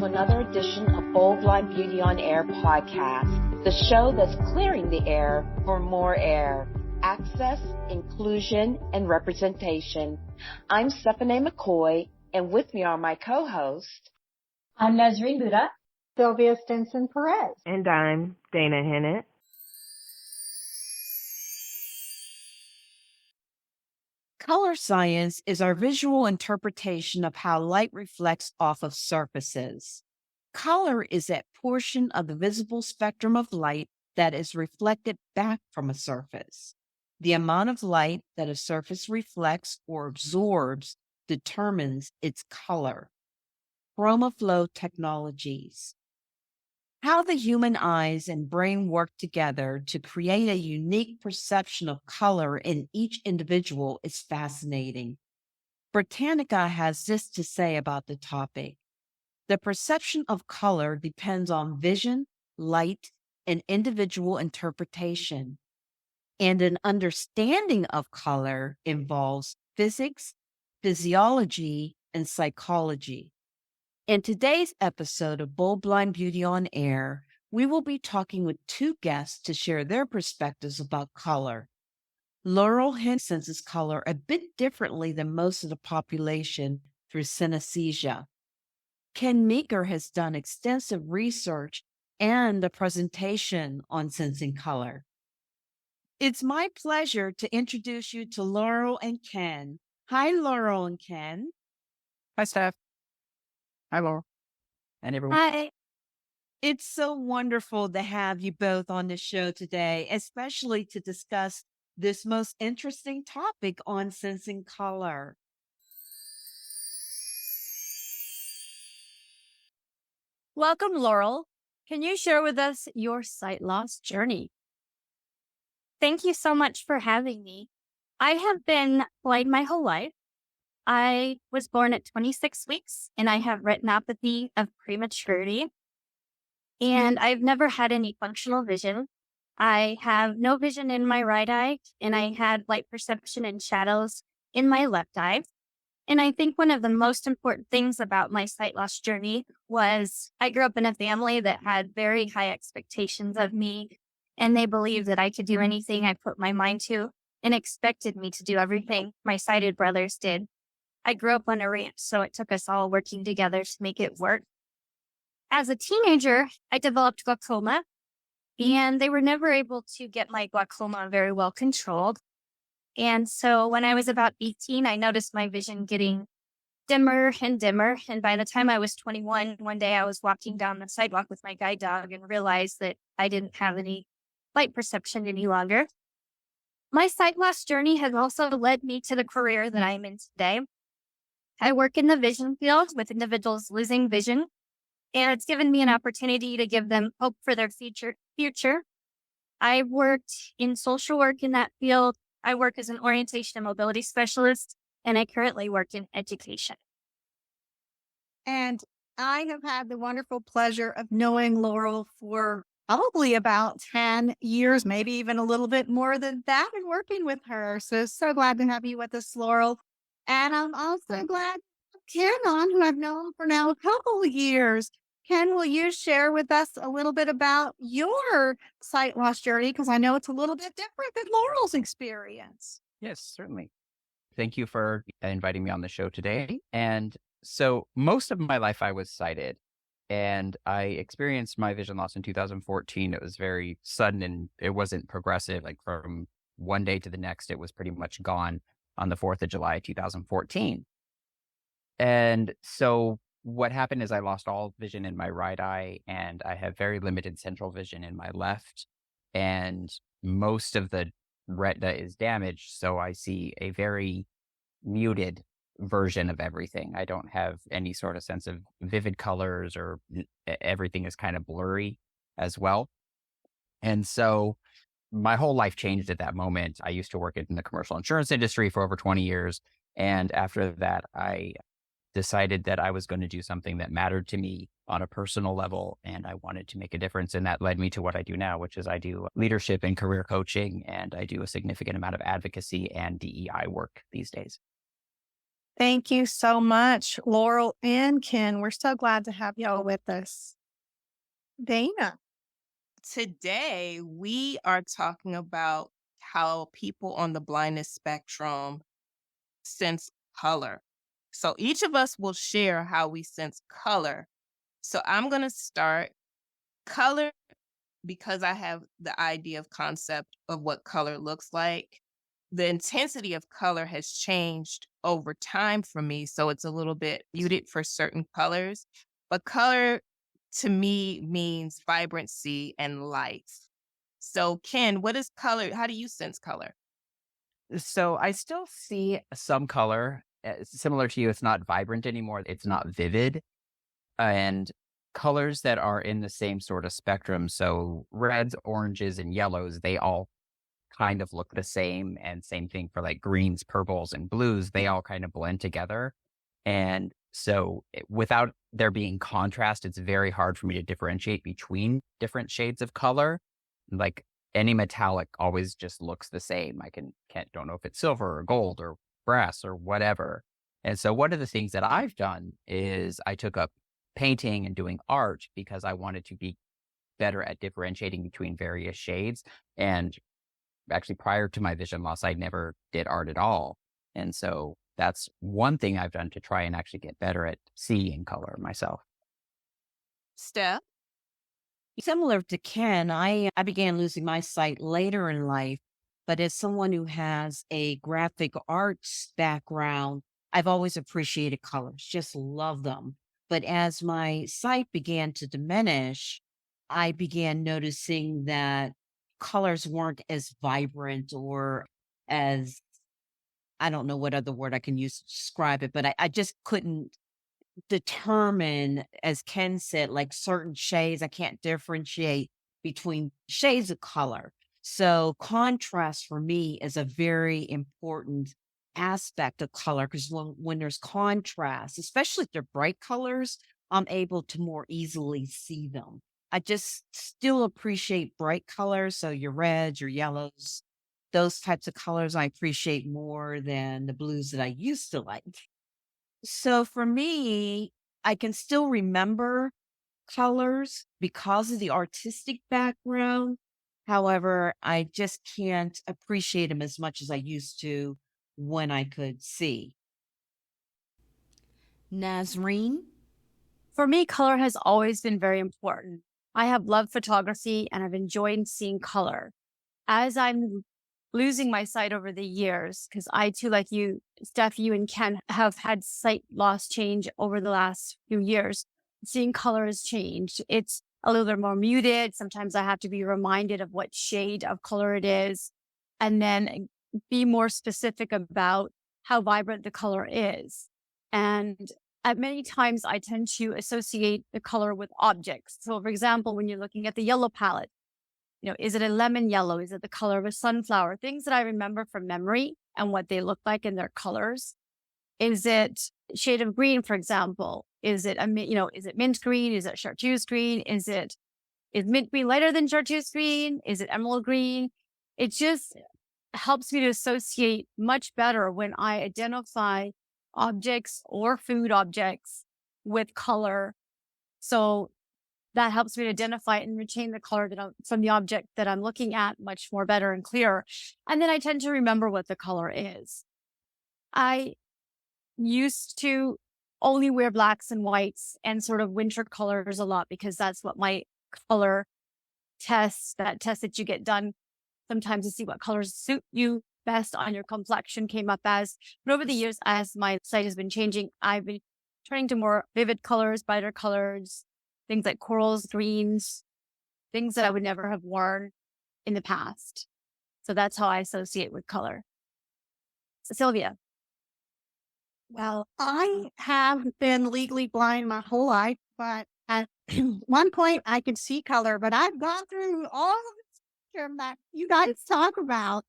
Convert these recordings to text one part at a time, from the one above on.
another edition of Bold Blind Beauty on Air podcast, the show that's clearing the air for more air, access, inclusion, and representation. I'm Stephanie McCoy, and with me are my co-hosts. I'm Nazreen Buddha. Sylvia Stinson-Perez. And I'm Dana Hennett. Color science is our visual interpretation of how light reflects off of surfaces. Color is that portion of the visible spectrum of light that is reflected back from a surface. The amount of light that a surface reflects or absorbs determines its color. ChromaFlow Technologies. How the human eyes and brain work together to create a unique perception of color in each individual is fascinating. Britannica has this to say about the topic. The perception of color depends on vision, light, and individual interpretation. And an understanding of color involves physics, physiology, and psychology. In today's episode of Bold Blind Beauty on Air, we will be talking with two guests to share their perspectives about color. Laurel senses color a bit differently than most of the population through synesthesia. Ken Meeker has done extensive research and a presentation on sensing color. It's my pleasure to introduce you to Laurel and Ken. Hi, Laurel and Ken. Hi, Steph. Hi, Laurel. And everyone. Hi. It's so wonderful to have you both on the show today, especially to discuss this most interesting topic on sensing color. Welcome, Laurel. Can you share with us your sight loss journey? Thank you so much for having me. I have been blind my whole life. I was born at 26 weeks and I have retinopathy of prematurity. And I've never had any functional vision. I have no vision in my right eye and I had light perception and shadows in my left eye. And I think one of the most important things about my sight loss journey was I grew up in a family that had very high expectations of me. And they believed that I could do anything I put my mind to and expected me to do everything my sighted brothers did. I grew up on a ranch, so it took us all working together to make it work. As a teenager, I developed glaucoma, and they were never able to get my glaucoma very well controlled. And so when I was about 18, I noticed my vision getting dimmer and dimmer. And by the time I was 21, one day I was walking down the sidewalk with my guide dog and realized that I didn't have any light perception any longer. My sight loss journey has also led me to the career that I'm in today. I work in the vision field with individuals losing vision, and it's given me an opportunity to give them hope for their future. I've worked in social work in that field. I work as an orientation and mobility specialist, and I currently work in education. And I have had the wonderful pleasure of knowing Laurel for probably about 10 years, maybe even a little bit more than that, and working with her. So glad to have you with us, Laurel. And I'm also glad Ken on, who I've known for now a couple of years. Ken, will you share with us a little bit about your sight loss journey? Because I know it's a little bit different than Laurel's experience. Yes, certainly. Thank you for inviting me on the show today. And so most of my life I was sighted, and I experienced my vision loss in 2014. It was very sudden and it wasn't progressive. Like from one day to the next, it was pretty much gone on the 4th of July, 2014. And so what happened is I lost all vision in my right eye, and I have very limited central vision in my left. And most of the retina is damaged, so I see a very muted version of everything. I don't have any sort of sense of vivid colors, or everything is kind of blurry as well. And so my whole life changed at that moment. I used to work in the commercial insurance industry for over 20 years. And after that, I decided that I was going to do something that mattered to me on a personal level, and I wanted to make a difference. And that led me to what I do now, which is I do leadership and career coaching, and I do a significant amount of advocacy and DEI work these days. Thank you so much, Laurel and Ken. We're so glad to have y'all with us. Dana. Today, we are talking about how people on the blindness spectrum sense color. So each of us will share how we sense color. So I'm going to start. Color, because I have the idea of concept of what color looks like. The intensity of color has changed over time for me, so it's a little bit muted for certain colors. But color to me means vibrancy and life. So, Ken, what is color? How do you sense color? So I still see some color. Similar to you, it's not vibrant anymore. It's not vivid. And colors that are in the same sort of spectrum. So reds, oranges, and yellows, they all kind of look the same. And same thing for like greens, purples, and blues, they all kind of blend together. And so without there being contrast, it's very hard for me to differentiate between different shades of color. Like any metallic always just looks the same. I don't know if it's silver or gold or brass or whatever. And so one of the things that I've done is I took up painting and doing art because I wanted to be better at differentiating between various shades. And actually, prior to my vision loss, I never did art at all. And so that's one thing I've done to try and actually get better at seeing color myself. Steph? Similar to Ken, I began losing my sight later in life, but as someone who has a graphic arts background, I've always appreciated colors, just love them. But as my sight began to diminish, I began noticing that colors weren't as vibrant or as, I don't know what other word I can use to describe it, but I just couldn't determine, as Ken said, like certain shades. I can't differentiate between shades of color. So contrast for me is a very important aspect of color because when there's contrast, especially if they're bright colors, I'm able to more easily see them. I just still appreciate bright colors. So your reds, your yellows, those types of colors I appreciate more than the blues that I used to like. So for me, I can still remember colors because of the artistic background. However, I just can't appreciate them as much as I used to when I could see. Nazreen? For me, color has always been very important. I have loved photography and I've enjoyed seeing color. As I'm losing my sight over the years, because I too, like you, Steph, you and Ken, have had sight loss change over the last few years. Seeing color has changed. It's a little bit more muted. Sometimes I have to be reminded of what shade of color it is, and then be more specific about how vibrant the color is. And at many times, I tend to associate the color with objects. So, for example, when you're looking at the yellow palette, is it a lemon yellow? Is it the color of a sunflower? Things that I remember from memory and what they look like in their colors. Is it shade of green, for example? Is it is it mint green? Is it chartreuse green? Is mint green lighter than chartreuse green? Is it emerald green? It just helps me to associate much better when I identify objects or food objects with color. So that helps me to identify and retain the color from the object that I'm looking at much more better and clearer. And then I tend to remember what the color is. I used to only wear blacks and whites and sort of winter colors a lot because that's what my color that test that you get done sometimes to see what colors suit you best on your complexion came up as. But over the years, as my sight has been changing, I've been turning to more vivid colors, brighter colors, things like corals, greens, things that I would never have worn in the past. So that's how I associate with color. So Sylvia. Well, I have been legally blind my whole life, but at one point I could see color, but I've gone through all of the spectrum that you guys talk about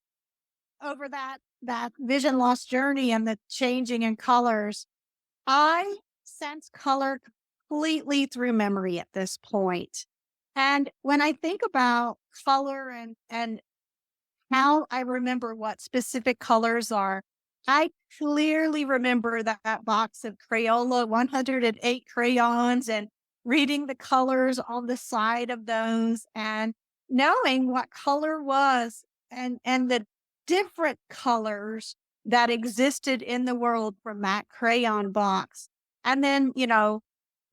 over that vision loss journey and the changing in colors. I sense color completely through memory at this point. And when I think about color and how I remember what specific colors are, I clearly remember that box of Crayola 108 crayons and reading the colors on the side of those and knowing what color was and the different colors that existed in the world from that crayon box. And then,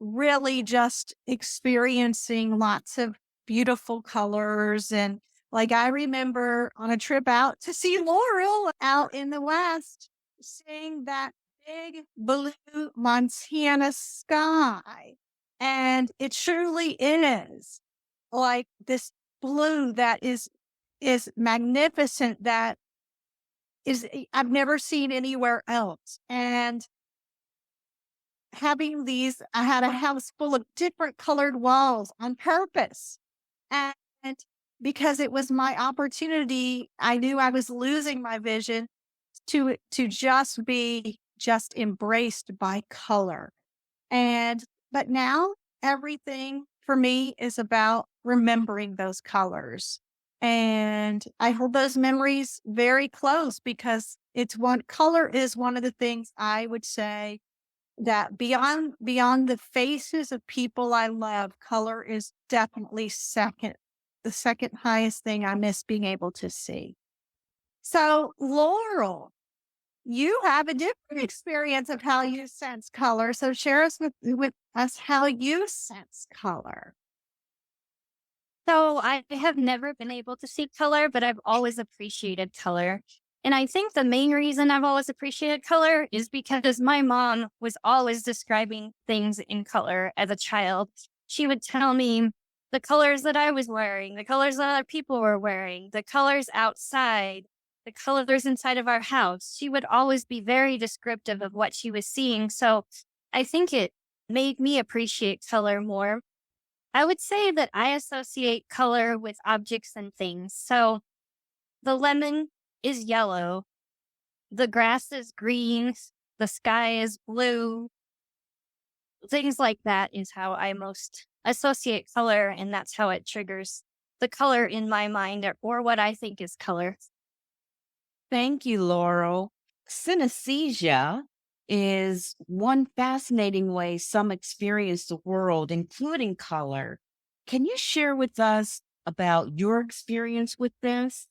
really just experiencing lots of beautiful colors. And like I remember on a trip out to see Laurel out in the West, seeing that big blue Montana sky. And it truly is like this blue that is magnificent, that is I've never seen anywhere else. And having I had a house full of different colored walls on purpose. And because it was my opportunity, I knew I was losing my vision to just be embraced by color. But now everything for me is about remembering those colors. And I hold those memories very close because color is one of the things I would say that beyond the faces of people I love, color is definitely the second highest thing I miss being able to see. So Laurel, you have a different experience of how you sense color. So share us with us how you sense color. So I have never been able to see color, but I've always appreciated color. And I think the main reason I've always appreciated color is because my mom was always describing things in color as a child. She would tell me the colors that I was wearing, the colors that other people were wearing, the colors outside, the colors inside of our house. She would always be very descriptive of what she was seeing. So I think it made me appreciate color more. I would say that I associate color with objects and things. So the lemon is yellow, the grass is green, the sky is blue. Things like that is how I most associate color, and that's how it triggers the color in my mind or what I think is color. Thank you, Laurel. Synesthesia is one fascinating way some experience the world, including color. Can you share with us about your experience with this?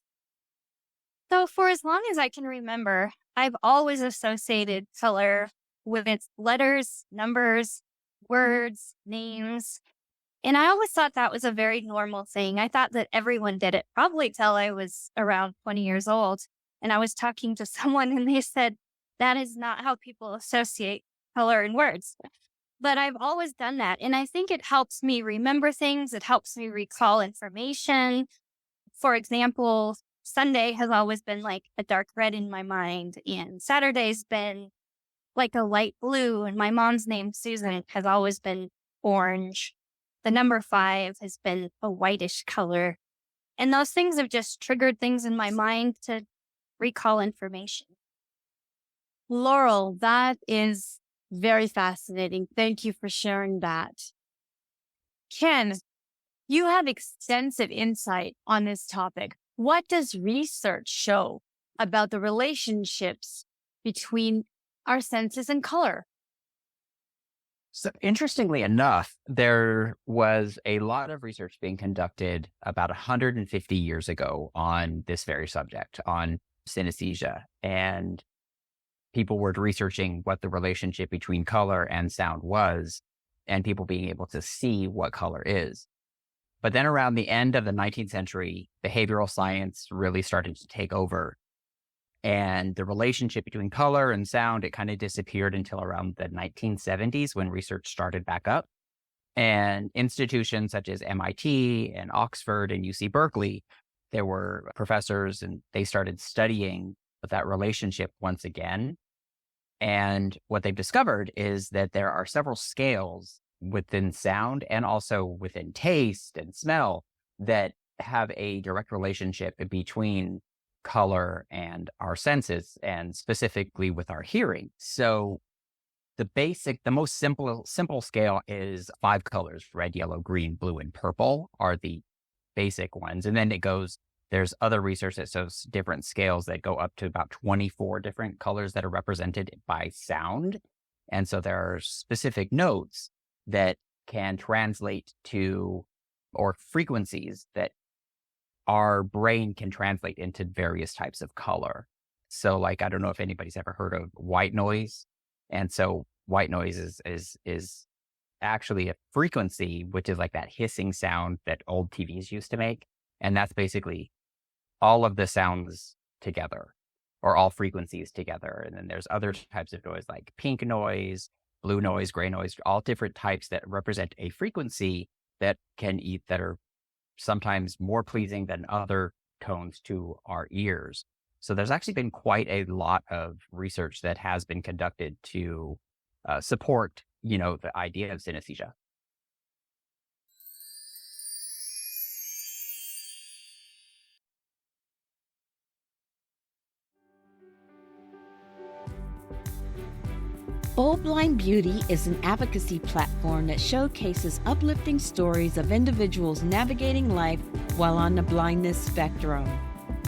So for as long as I can remember, I've always associated color with its letters, numbers, words, names. And I always thought that was a very normal thing. I thought that everyone did it, probably till I was around 20 years old. And I was talking to someone and they said, that is not how people associate color and words. But I've always done that. And I think it helps me remember things. It helps me recall information. For example, Sunday has always been like a dark red in my mind. And Saturday's been like a light blue. And my mom's name, Susan, has always been orange. The number 5 has been a whitish color. And those things have just triggered things in my mind to recall information. Laurel, that is very fascinating. Thank you for sharing that. Ken, you have extensive insight on this topic. What does research show about the relationships between our senses and color? So interestingly enough, there was a lot of research being conducted about 150 years ago on this very subject, on synesthesia. And people were researching what the relationship between color and sound was, and people being able to see what color is. But then around the end of the 19th century, behavioral science really started to take over. And the relationship between color and sound, it kind of disappeared until around the 1970s when research started back up. And institutions such as MIT and Oxford and UC Berkeley, there were professors and they started studying that relationship once again. And what they've discovered is that there are several scales within sound and also within taste and smell that have a direct relationship between color and our senses, and specifically with our hearing. So the most simple scale is 5 colors: red, yellow, green, blue, and purple are the basic ones. And then it goes there's other research that shows different scales that go up to about 24 different colors that are represented by sound. And so there are specific notes that can translate to, or frequencies that our brain can translate into various types of color. So like, I don't know if anybody's ever heard of white noise. And so white noise is actually a frequency, which is like that hissing sound that old TVs used to make. And that's basically all of the sounds together, or all frequencies together. And then there's other types of noise like pink noise, blue noise, gray noise, all different types that represent a frequency that that are sometimes more pleasing than other tones to our ears. So there's actually been quite a lot of research that has been conducted to support, the idea of synesthesia. Blind Beauty is an advocacy platform that showcases uplifting stories of individuals navigating life while on the blindness spectrum.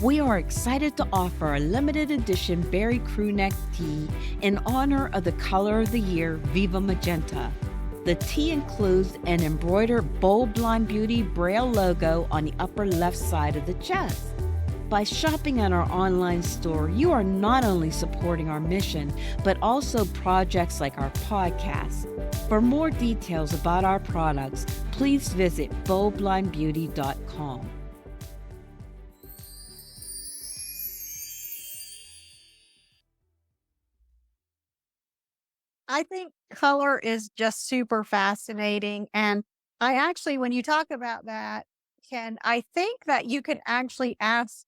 We are excited to offer a limited edition berry crewneck tee in honor of the color of the year, Viva Magenta. The tee includes an embroidered Bold Blind Beauty Braille logo on the upper left side of the chest. By shopping at our online store, you are not only supporting our mission, but also projects like our podcast. For more details about our products, please visit boldblindbeauty.com. I think color is just super fascinating. And I actually, when you talk about that, I think that you can actually ask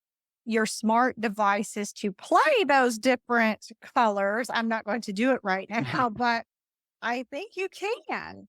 your smart devices to play those different colors. I'm not going to do it right now, but I think you can.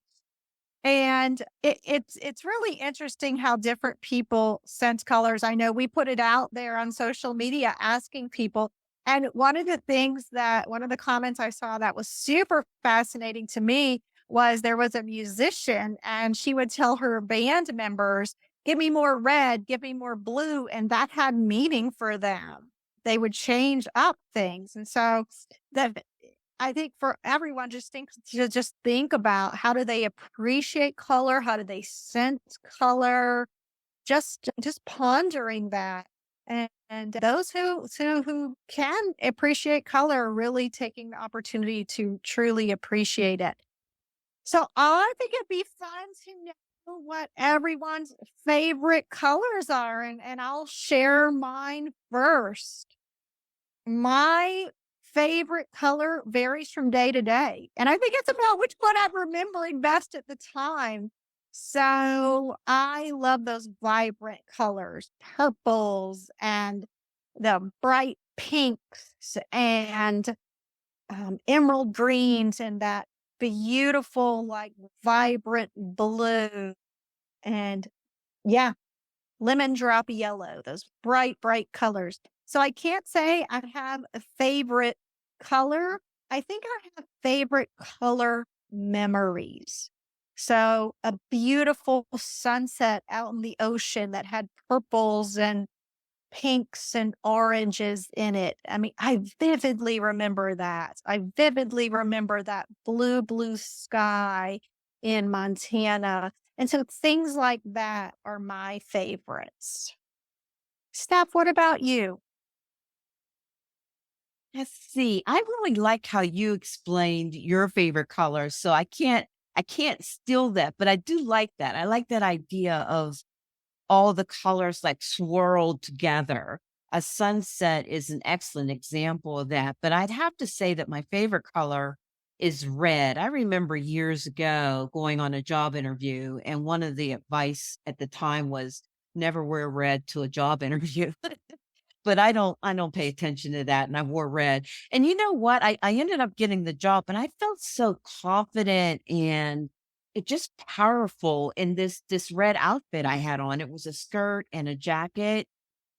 And it's really interesting how different people sense colors. I know we put it out there on social media asking people. And one of the comments I saw that was super fascinating to me was there was a musician and she would tell her band members, give me more red, give me more blue. And that had meaning for them. They would change up things. And so I think for everyone, just think about how do they appreciate color? How do they sense color? Just pondering that. And those who can appreciate color are really taking the opportunity to truly appreciate it. So I think it'd be fun to know what everyone's favorite colors are. And I'll share mine first. My favorite color varies from day to day. And I think it's about which one I'm remembering best at the time. So I love those vibrant colors, purples and the bright pinks and emerald greens and that beautiful, like vibrant blue and lemon drop yellow, those bright, bright colors. So I can't say I have a favorite color. I think I have favorite color memories. So a beautiful sunset out in the ocean that had purples and pinks and oranges in it. I mean, I vividly remember that. I vividly remember that blue sky in Montana. And so things like that are my favorites. Steph, what about you? Let's see. I really like how you explained your favorite colors. So I can't steal that, but I do like that. I like that idea of all the colors like swirled together. A sunset is an excellent example of that. But I'd have to say that my favorite color is red. I remember years ago going on a job interview, and one of the advice at the time was never wear red to a job interview. But I don't pay attention to that. And I wore red. And you know what? I ended up getting the job and I felt so confident and it just powerful in this red outfit I had on. It was a skirt and a jacket.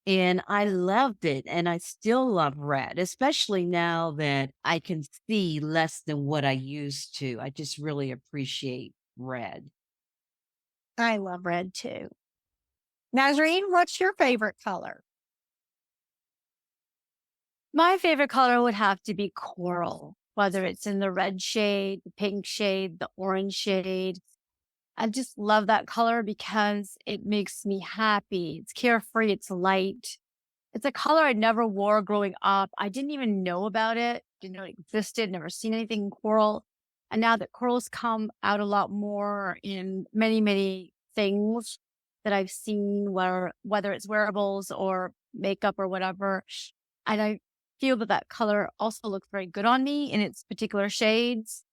And I loved it. And I still love red, especially now that I can see less than what I used to. I just really appreciate red. I love red too. Nazreen, what's your favorite color? My favorite color would have to be coral, whether it's in the red shade, the pink shade, the orange shade. I just love that color because it makes me happy. It's carefree. It's light. It's a color I never wore growing up. I didn't even know about it. Didn't know it existed. Never seen anything in coral. And now that corals come out a lot more in many, many things that I've seen, whether it's wearables or makeup or whatever. And I feel that that color also looks very good on me in its particular shades.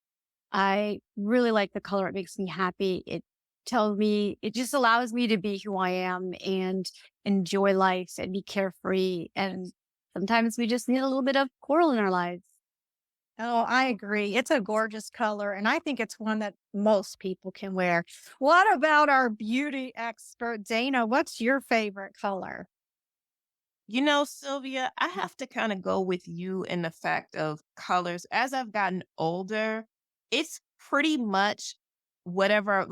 I really like the color. It makes me happy. It just allows me to be who I am and enjoy life and be carefree. And sometimes we just need a little bit of coral in our lives. Oh, I agree. It's a gorgeous color, and I think it's one that most people can wear. What about our beauty expert, Dana? What's your favorite color? Sylvia, I have to kind of go with you in the fact of colors. As I've gotten older, it's pretty much whatever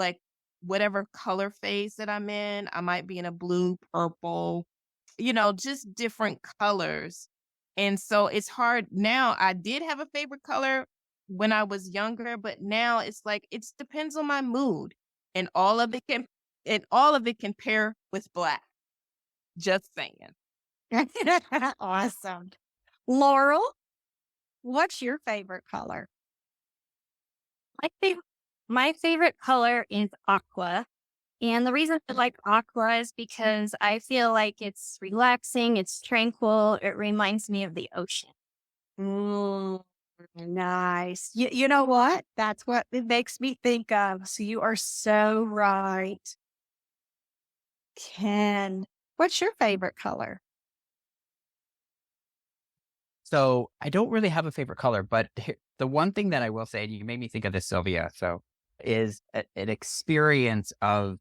color phase that I'm in. I might be in a blue, purple, just different colors. And so it's hard now. I did have a favorite color when I was younger, but now it's like it depends on my mood, and all of it can pair with black. Just saying. Awesome. Laurel, what's your favorite color? My favorite color is aqua. And the reason I like aqua is because I feel like it's relaxing, it's tranquil, it reminds me of the ocean. Nice. You know what? That's what it makes me think of. So you are so right. Ken, what's your favorite color? So I don't really have a favorite color, but the one thing that I will say, and you made me think of this, Sylvia, is an experience of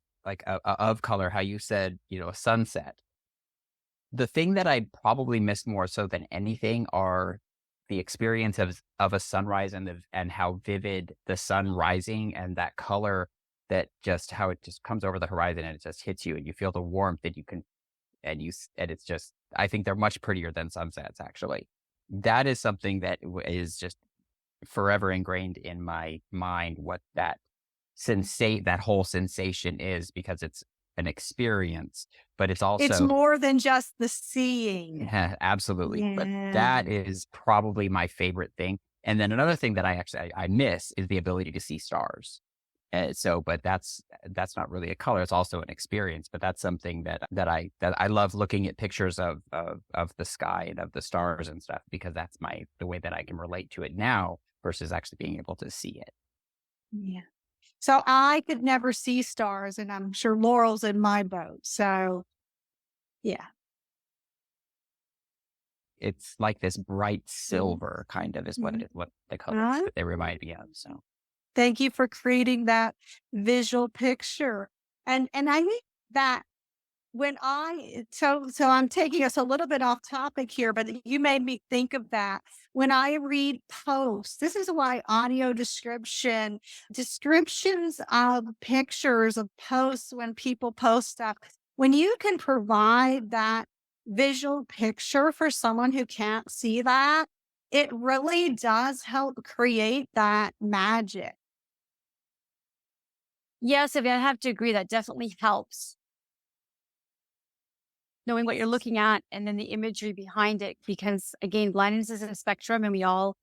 of color, how you said, a sunset. The thing that I probably miss more so than anything are the experience of a sunrise and how vivid the sun rising and that color, that just how it just comes over the horizon and it just hits you and you feel the warmth that you can, and it's just, I think they're much prettier than sunsets, actually. That is something that is just forever ingrained in my mind, what that whole sensation is, because it's an experience, but it's more than just the seeing. Yeah, absolutely. Yeah. But that is probably my favorite thing. And then another thing that I miss is the ability to see stars. But that's not really a color. It's also an experience. But that's something that I love looking at pictures of the sky and of the stars and stuff, because that's the way that I can relate to it now versus actually being able to see it. Yeah. So I could never see stars, and I'm sure Laurel's in my boat. So, yeah. It's like this bright silver kind of is what it is, what the colors that they remind me of. So thank you for creating that visual picture. And I think that when so I'm taking us a little bit off topic here, but you made me think of that. When I read posts, this is why audio descriptions of pictures of posts, when people post stuff, when you can provide that visual picture for someone who can't see that, it really does help create that magic. Yes, I have to agree. That definitely helps. Knowing what you're looking at and then the imagery behind it, because again, blindness is a spectrum and we all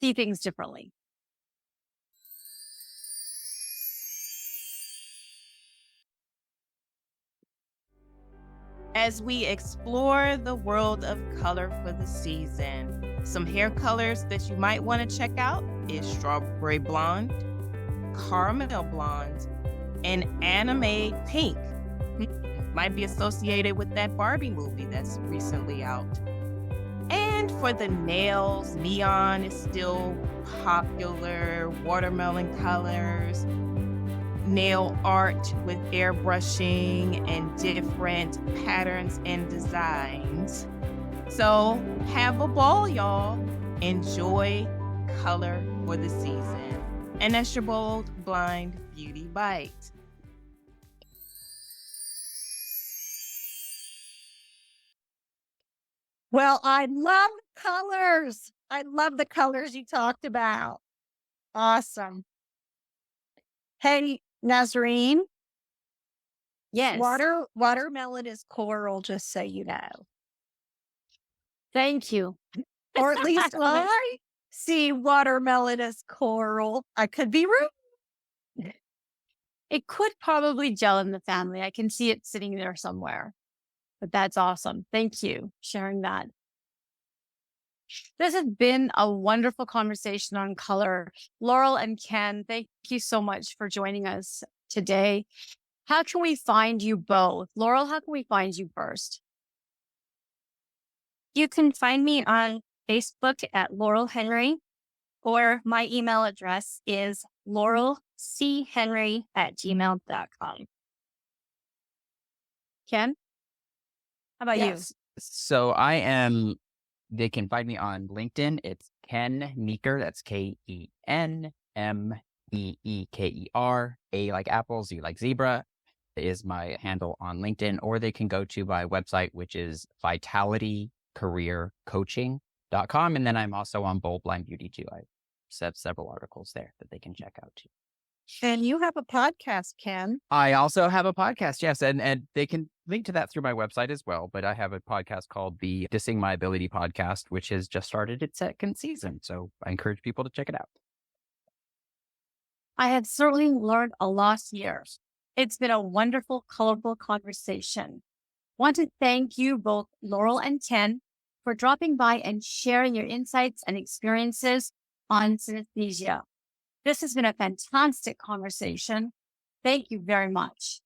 see things differently. As we explore the world of color for the season, some hair colors that you might want to check out is strawberry blonde, caramel blonde, and anime pink. Might be associated with that Barbie movie that's recently out. And for the nails, neon is still popular, watermelon colors, nail art with airbrushing and different patterns and designs. So have a ball, y'all. Enjoy color for the season. And that's your Bold Blind Beauty Byte. Well, I love the colors. I love the colors you talked about. Awesome. Hey, Nazreen. Yes. Watermelon is coral, just so you know. Thank you. Or at least I see watermelon as coral. I could be wrong. It could probably gel in the family. I can see it sitting there somewhere. But that's awesome. Thank you for sharing that. This has been a wonderful conversation on color. Laurel and Ken, thank you so much for joining us today. How can we find you both? Laurel, how can we find you first? You can find me on Facebook at Laurel Henry, or my email address is laurelchenry@gmail.com. Ken, how about you? So they can find me on LinkedIn. It's Ken Meeker. That's KenMeeker. A like apple, Z like zebra is my handle on LinkedIn, or they can go to my website, which is vitalitycareercoaching.com. And then I'm also on Bold Blind Beauty too. I have several articles there that they can check out too. And you have a podcast, Ken. I also have a podcast, yes. And they can link to that through my website as well. But I have a podcast called the Dissing My Ability podcast, which has just started its second season. So I encourage people to check it out. I have certainly learned a lot here. It's been a wonderful, colorful conversation. Want to thank you both, Laurel and Ken, for dropping by and sharing your insights and experiences on synesthesia. This has been a fantastic conversation. Thank you very much.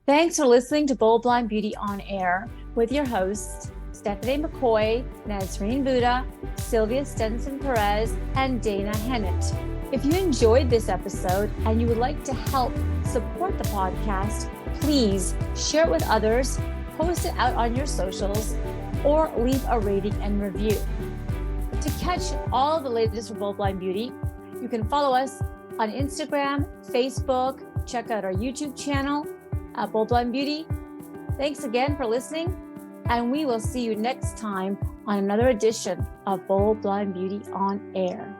Thanks for listening to Bold Blind Beauty On Air with your hosts, Stephanie McCoy, Nazreen Buddha, Sylvia Stenson-Perez, and Dana Hennett. If you enjoyed this episode and you would like to help support the podcast, please share it with others, post it out on your socials, or leave a rating and review. To catch all the latest from Bold Blind Beauty, you can follow us on Instagram, Facebook, check out our YouTube channel at Bold Blind Beauty. Thanks again for listening, and we will see you next time on another edition of Bold Blind Beauty On Air.